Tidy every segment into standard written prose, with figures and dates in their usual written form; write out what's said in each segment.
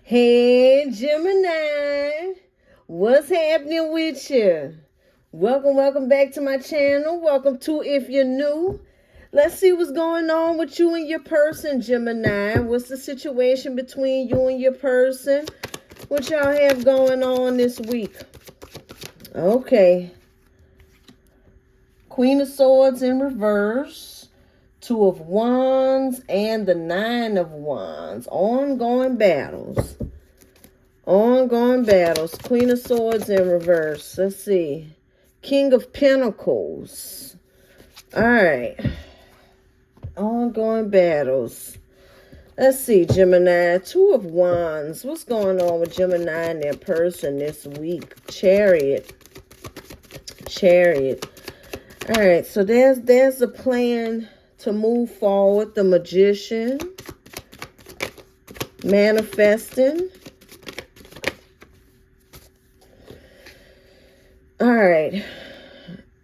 Hey, Gemini. What's happening with you? Welcome back to my channel. Welcome to If You're New. Let's see what's going on with you and your person, Gemini. What's the situation between you and your person? What y'all have going on this week? Okay. Queen of Swords in reverse. Two of Wands and the Nine of Wands. Ongoing battles. Ongoing battles. Queen of Swords in reverse. Let's see. King of Pentacles. Alright. Ongoing battles. Let's see, Gemini. Two of Wands. What's going on with Gemini and their person this week? Chariot. Chariot. Alright, so there's a plan to move forward. The Magician. Manifesting. All right.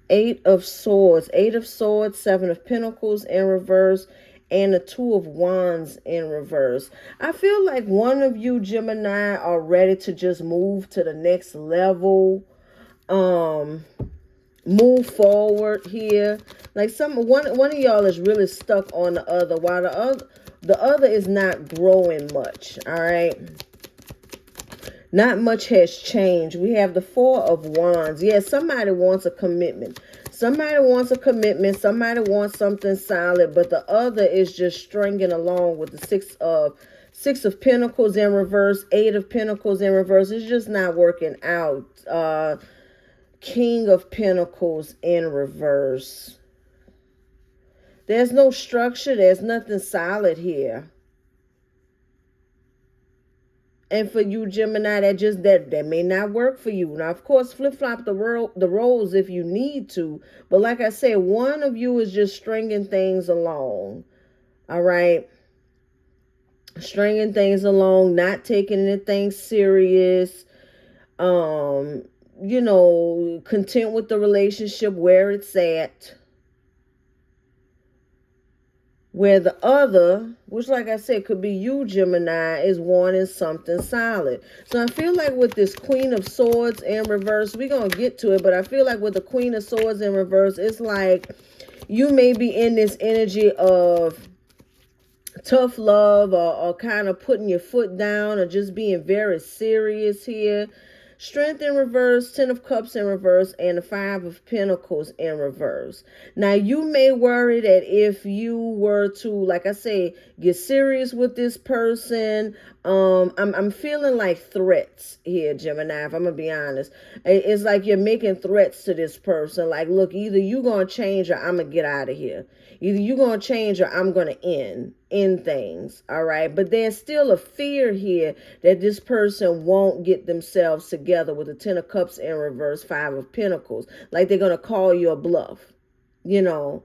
Eight of Swords. Eight of Swords, Seven of Pentacles in reverse, and the Two of Wands in reverse. I feel like one of you, Gemini, are ready to just move to the next level. Move forward here. Like one of y'all is really stuck on the other, while the other is not growing much. All right. Not much has changed. We have the Four of Wands. Yes, somebody wants a commitment. Somebody wants a commitment. Somebody wants something solid. But the other is just stringing along with the Six of Pentacles in reverse. Eight of Pentacles in reverse. It's just not working out. King of Pentacles in reverse. There's no structure. There's nothing solid here. And for you, Gemini, that may not work for you. Now, of course, flip-flop the roles if you need to. But like I said, one of you is just stringing things along. All right? Stringing things along, not taking anything serious. You know, content with the relationship where it's at. Where the other, which like I said, could be you, Gemini, is wanting something solid. So I feel like with this Queen of Swords in reverse, we're going to get to it. But I feel like with the Queen of Swords in reverse, it's like you may be in this energy of tough love or kind of putting your foot down or just being very serious here. Strength in reverse, Ten of Cups in reverse, and the Five of Pentacles in reverse. Now, you may worry that if you were to, like I say, get serious with this person, I'm feeling like threats here, Gemini, if I'm going to be honest. It's like you're making threats to this person. Like, look, either you're going to change or I'm going to get out of here. Either you're going to change or I'm going to end things, all right? But there's still a fear here that this person won't get themselves together with the Ten of Cups in reverse, Five of Pentacles. Like they're going to call you a bluff, you know,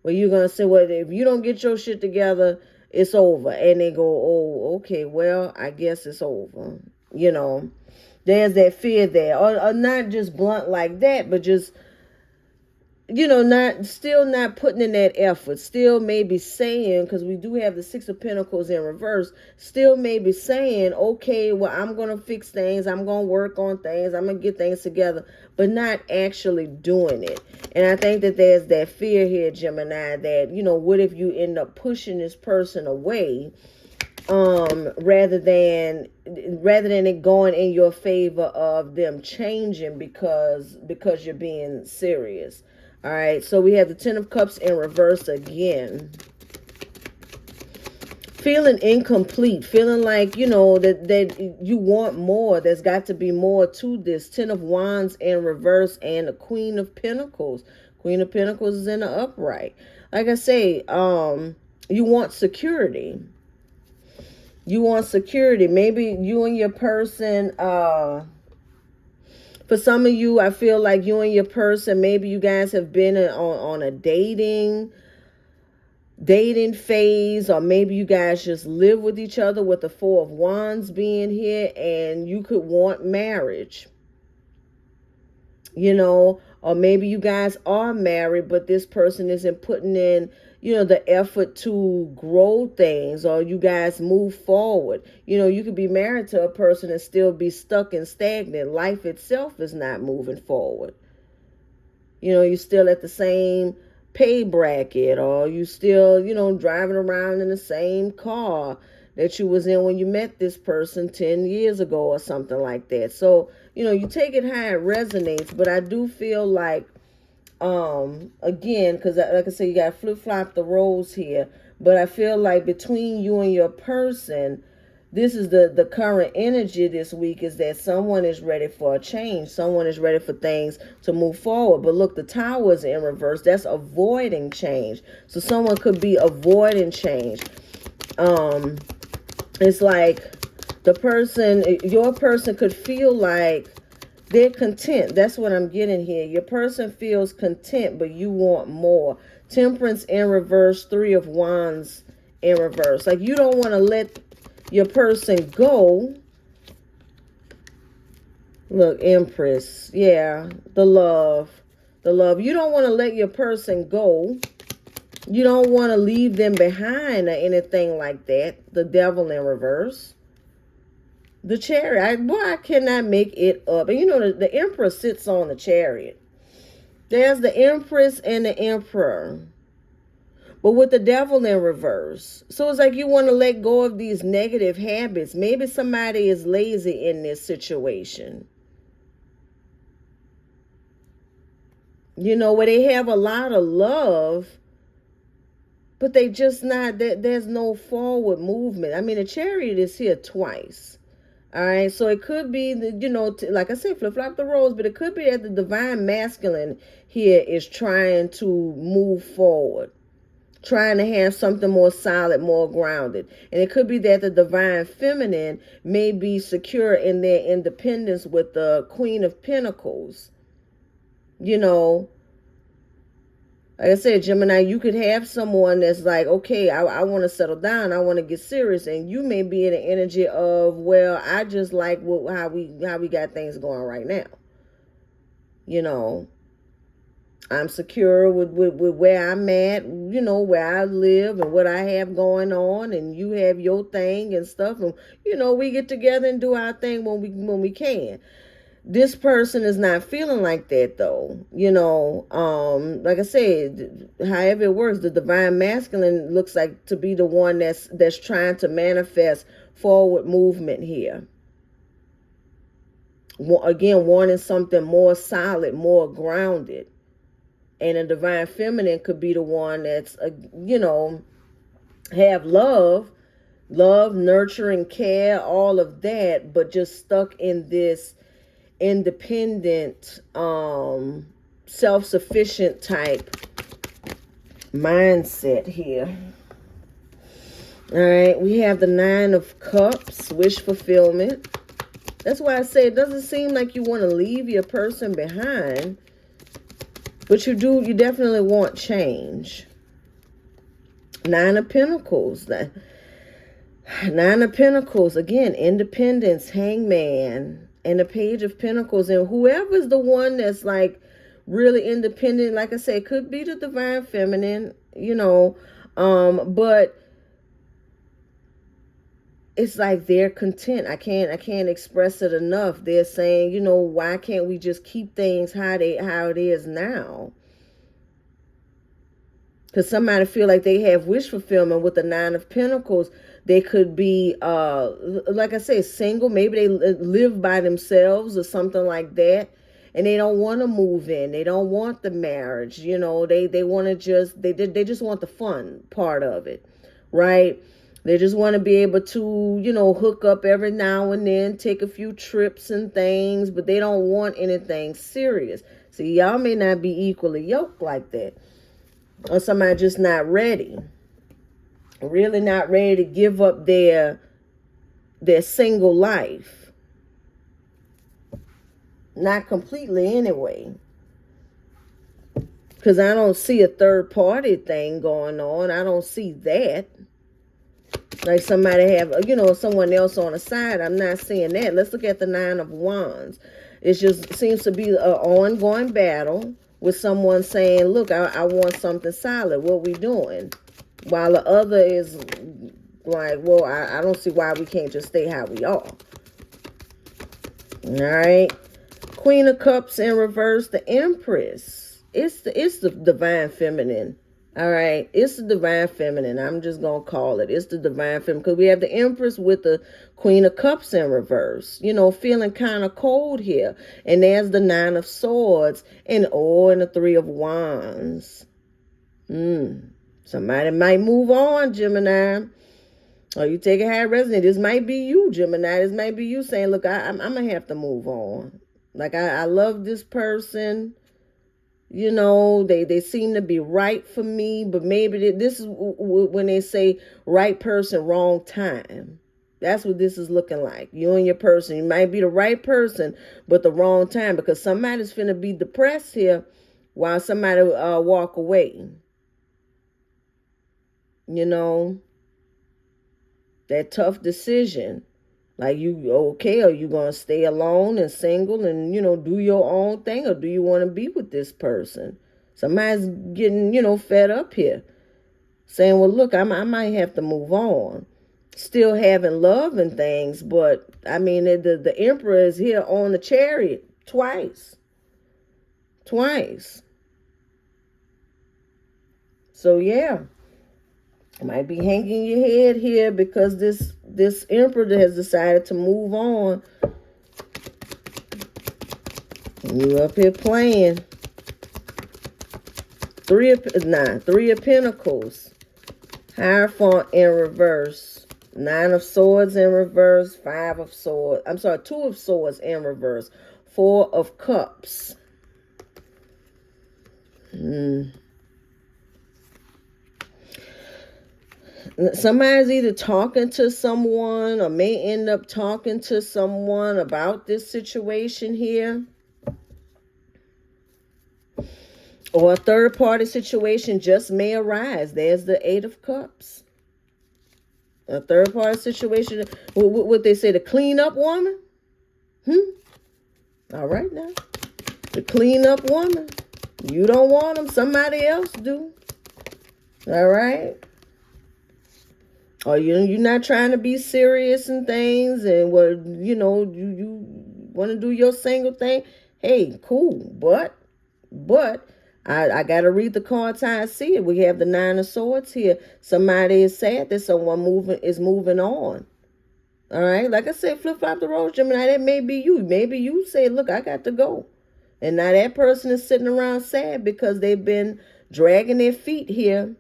where you're going to say, well, if you don't get your shit together, it's over. And they go, oh, okay, well, I guess it's over, you know. There's that fear there. Or not just blunt like that, but just, you know, still not putting in that effort, still maybe saying, because we do have the Six of Pentacles in reverse, still maybe saying, okay, well, I'm going to fix things, I'm going to work on things, I'm going to get things together, but not actually doing it. And I think that there's that fear here, Gemini, that, you know, what if you end up pushing this person away, rather than it going in your favor of them changing because you're being serious. All right, so we have the Ten of Cups in reverse again. Feeling incomplete, feeling like, you know, that you want more. There's got to be more to this. Ten of Wands in reverse and the Queen of Pentacles. Queen of Pentacles is in the upright. Like I say, you want security. You want security. Maybe you and your person, for some of you, I feel like you and your person, maybe you guys have been on a dating phase, or maybe you guys just live with each other with the Four of Wands being here, and you could want marriage, you know, or maybe you guys are married, but this person isn't putting in, the effort to grow things, or you guys move forward. You could be married to a person and still be stuck and stagnant. Life itself is not moving forward. You're still at the same pay bracket, or you still, driving around in the same car that you was in when you met this person 10 years ago or something like that. So, you take it how it resonates, but I do feel like, again, because like I said, you got to flip-flop the roles here, but I feel like between you and your person, this is the current energy this week, is that someone is ready for a change. Someone is ready for things to move forward. But look, the Tower is in reverse. That's avoiding change. So someone could be avoiding change. It's like your person could feel like they're content. That's what I'm getting here. Your person feels content, but you want more. Temperance in reverse, Three of Wands in reverse. Like, you don't want to let your person go. Look, Empress. Yeah, the love. You don't want to let your person go. You don't want to leave them behind or anything like that. The Devil in reverse. The Chariot. I cannot make it up. And the Empress sits on the Chariot. There's the Empress and the Emperor. But with the Devil in reverse. So it's like you want to let go of these negative habits. Maybe somebody is lazy in this situation. Where they have a lot of love, but they just not, there's no forward movement. I mean, the Chariot is here twice. All right, so it could be, like I said, flip-flop the roles, but it could be that the Divine Masculine here is trying to move forward, trying to have something more solid, more grounded. And it could be that the Divine Feminine may be secure in their independence with the Queen of Pentacles. Like I said, Gemini, you could have someone that's like, okay, I want to settle down. I want to get serious. And you may be in the energy of, well, I just like how we got things going right now. I'm secure with where I'm at, where I live and what I have going on. And you have your thing and stuff. And, we get together and do our thing when we can. This person is not feeling like that, though. Like I said, however it works, the Divine Masculine looks like to be the one that's trying to manifest forward movement here. Again, wanting something more solid, more grounded. And a Divine Feminine could be the one that's, have love, nurturing, care, all of that, but just stuck in this independent, self-sufficient type mindset here. All right, we have the Nine of Cups, wish fulfillment. That's why I say it doesn't seem like you want to leave your person behind, but you definitely want change. Nine of Pentacles. Nine of Pentacles, again, independence, Hangman, and the Page of Pentacles. And whoever's the one that's like really independent, like I said, could be the Divine Feminine, but it's like they're content. I can't express it enough. They're saying, why can't we just keep things how it is now? Because somebody feel like they have wish fulfillment with the Nine of Pentacles. They could be, like I say, single. Maybe they live by themselves or something like that. And they don't want to move in. They don't want the marriage. They want to they just want the fun part of it, right? They just want to be able to, hook up every now and then, take a few trips and things, but they don't want anything serious. See, y'all may not be equally yoked like that. Or somebody just not ready. Really not ready to give up their single life. Not completely anyway. Because I don't see a third party thing going on. I don't see that. Like somebody have, someone else on the side. I'm not seeing that. Let's look at the Nine of Wands. It just seems to be an ongoing battle with someone saying, look, I want something solid. What we doing? While the other is like, well, I don't see why we can't just stay how we are. All right. Queen of Cups in reverse, the Empress. It's the divine feminine. All right. It's the divine feminine. I'm just going to call it. It's the divine feminine. Because we have the Empress with the Queen of Cups in reverse. You know, feeling kind of cold here. And there's the Nine of Swords. And the Three of Wands. Somebody might move on, Gemini. Or you take it how it resonates. This might be you, Gemini. This might be you saying, look, I'm going to have to move on. Like, I love this person. You know, they seem to be right for me. But maybe this is when they say right person, wrong time. That's what this is looking like. You and your person. You might be the right person, but the wrong time. Because somebody's finna be depressed here while somebody walk away. You know, that tough decision. Like, you okay? Are you going to stay alone and single and, you know, do your own thing? Or do you want to be with this person? Somebody's getting, you know, fed up here. Saying, well, look, I might have to move on. Still having love and things. But, I mean, the Emperor is here on the Chariot twice. Twice. So, yeah. Might be hanging your head here because this Emperor has decided to move on. And you up here playing. Three of Pentacles. Hierophant in reverse. Nine of Swords in reverse. Five of Swords. I'm sorry, Two of Swords in reverse. Four of Cups. Somebody's either talking to someone or may end up talking to someone about this situation here. Or a third-party situation just may arise. There's the Eight of Cups. A third-party situation. What they say, the clean-up woman? All right now. The clean-up woman. You don't want them. Somebody else do. All right. Or you're not trying to be serious and things, and you know, you want to do your single thing. Hey, cool, but I gotta read the cards how I see it. We have the Nine of Swords here. Somebody is sad that someone is moving on. All right, like I said, flip flop the roles, Gemini. That may be you. Maybe you say, look, I got to go, and now that person is sitting around sad because they've been dragging their feet here.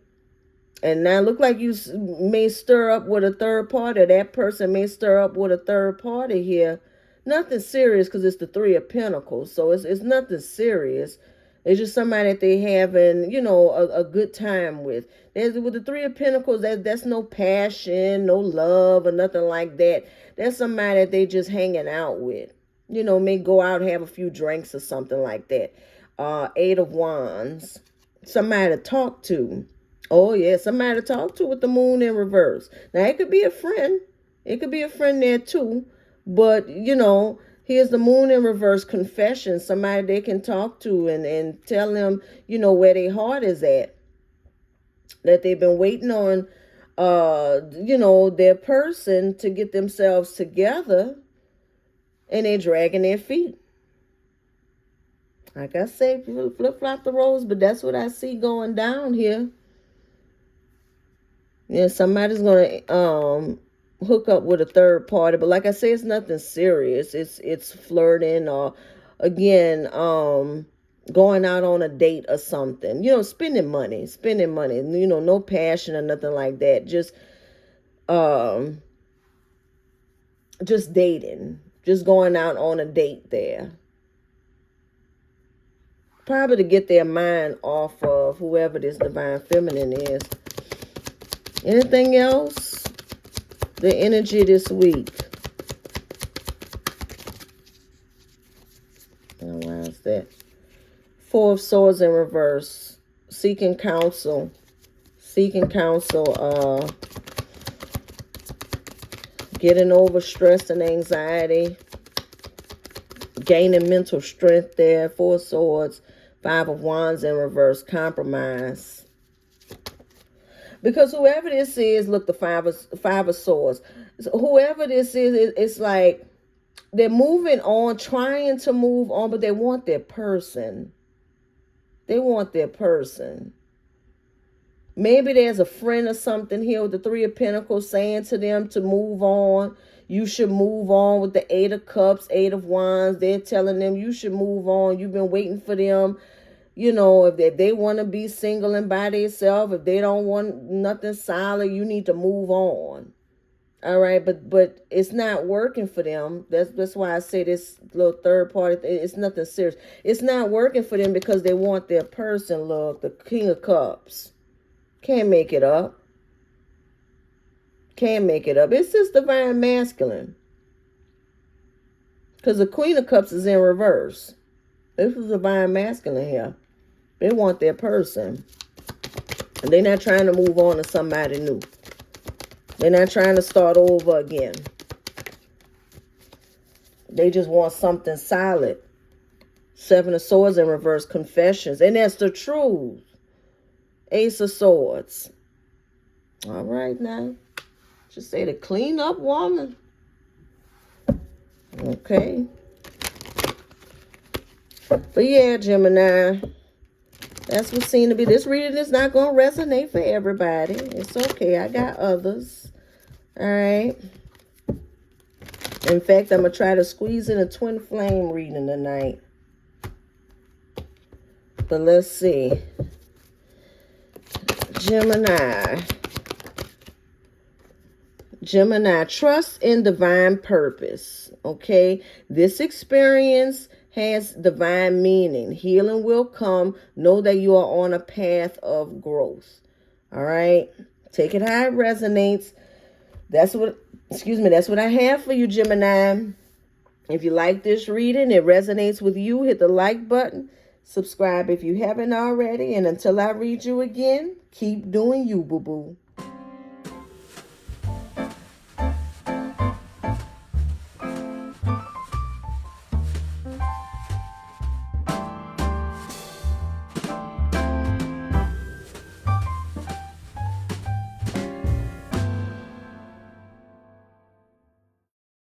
And now look like you may stir up with a third party. That person may stir up with a third party here. Nothing serious because it's the Three of Pentacles. So it's nothing serious. It's just somebody that they having, you know, a good time with. With the Three of Pentacles, that's no passion, no love or nothing like that. That's somebody that they just hanging out with. You know, may go out and have a few drinks or something like that. Eight of Wands. Somebody to talk to. Oh, yeah, somebody to talk to with the Moon in reverse. Now, it could be a friend. It could be a friend there, too. But, you know, here's the Moon in reverse, confession. Somebody they can talk to and tell them, you know, where their heart is at. That they've been waiting on, you know, their person to get themselves together. And they're dragging their feet. Like I say, flip-flop the roles, but that's what I see going down here. Yeah, somebody's going to hook up with a third party. But like I say, it's nothing serious. It's flirting or, again, going out on a date or something. You know, spending money. You know, no passion or nothing like that. Just dating. Just going out on a date there. Probably to get their mind off of whoever this divine feminine is. Anything else? The energy this week. Oh, why is that? Four of Swords in reverse. Seeking counsel. Getting over stress and anxiety. Gaining mental strength there. Four of Swords. Five of Wands in reverse, compromise. Because whoever this is, look, the Five of Swords. Whoever this is, it's like they're moving on, trying to move on, but they want their person. They want their person. Maybe there's a friend or something here with the Three of Pentacles saying to them to move on. You should move on with the Eight of Cups, Eight of Wands. They're telling them you should move on. You've been waiting for them. You know, if they want to be single and by themselves, if they don't want nothing solid, you need to move on. All right, but it's not working for them. That's why I say this little third party, it's nothing serious. It's not working for them because they want their person. Look, the King of Cups. Can't make it up. Can't make it up. It's just divine masculine. Because the Queen of Cups is in reverse. This is divine masculine here. They want their person. And they're not trying to move on to somebody new. They're not trying to start over again. They just want something solid. Seven of Swords in reverse, confessions. And that's the truth. Ace of Swords. All right now. Just say the clean up woman. Okay. But yeah, Gemini. That's what seemed to be. This reading is not going to resonate for everybody. It's okay. I got others. All right. In fact, I'm going to try to squeeze in a twin flame reading tonight. But let's see. Gemini. Gemini, trust in divine purpose. Okay. This experience has divine meaning. Healing will come. Know that you are on a path of growth. All right. Take it how it resonates. That's what I have for you, Gemini. If you like this reading, it resonates with you, hit the like button. Subscribe if you haven't already. And until I read you again, keep doing you, boo-boo.